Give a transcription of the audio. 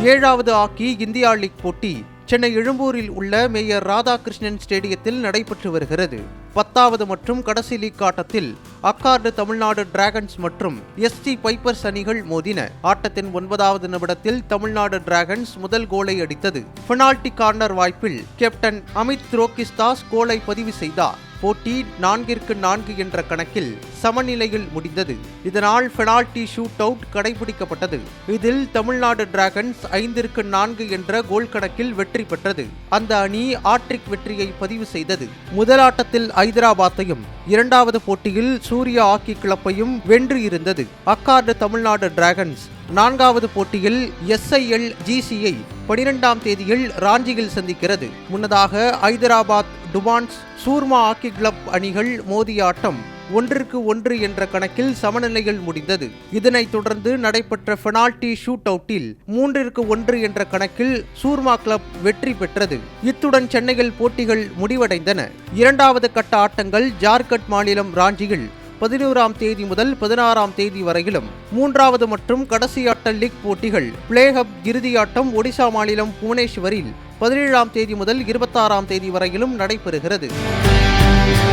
ஏழாவது hockey India league போட்டி சென்னை எழும்பூரில் உள்ள மேயர் ராதாகிருஷ்ணன் ஸ்டேடியத்தில் நடைபெற்று வருகிறது. 10வது மற்றும் கடைசி லீக் ஆட்டத்தில் அக்கார்டு தமிழ்நாடு டிராகன்ஸ் மற்றும் எஸ்டி பைப்பர்ஸ் அணிகள் மோதின. ஆட்டத்தின் 9வது நிமிடத்தில் தமிழ்நாடு டிராகன்ஸ் முதல் கோலை அடித்தது. பெனால்டி கார்னர் வாய்ப்பில் கேப்டன் அமித் ரோகிஸ்தாஸ் கோலை பதிவு செய்தார். போட்டி 4-4 என்ற கணக்கில் சமநிலையில் முடிந்தது. இதனால் பெனால்டி ஷூட் அவுட் கடைபிடிக்கப்பட்டது. இதில் தமிழ்நாடு டிராகன்ஸ் 5-4 என்ற கோல் கணக்கில் வெற்றி பெற்றது. அந்த அணி ஆட்ரிக் வெற்றியை பதிவு செய்தது. முதல் ஆட்டத்தில் ஐதராபாத்தையும், இரண்டாவது போட்டியில் சூர்யா ஹாக்கி கிளப்பையும் வென்று இருந்தது. அக்கார்டு தமிழ்நாடு டிராகன்ஸ் 4வது போட்டியில் SIL GCயை 12ஆம் தேதியில் ராஞ்சியில் சந்திக்கிறது. முன்னதாக ஐதராபாத் டுபான்ஸ் சூர்மா ஹாக்கி கிளப் அணிகள் மோதிய ஆட்டம் 1-1 என்ற கணக்கில் சமநிலையில் முடிந்தது. இதனைத் தொடர்ந்து நடைபெற்ற பெனால்டி ஷூட் அவுட்டில் 3-1 என்ற கணக்கில் சூர்மா கிளப் வெற்றி பெற்றது. இத்துடன் சென்னையில் போட்டிகள் முடிவடைந்தன. இரண்டாவது கட்ட ஆட்டங்கள் ஜார்க்கண்ட் மாநிலம் ராஞ்சியில் 11ஆம் தேதி முதல் 16ஆம் தேதி வரையிலும், 3வது மற்றும் கடைசி ஆட்ட லீக் போட்டிகள் பிளேஹப் இறுதியாட்டம் ஒடிசா மாநிலம் புவனேஸ்வரில் 17ஆம் தேதி முதல் 26ஆம் தேதி வரையிலும் நடைபெறுகிறது.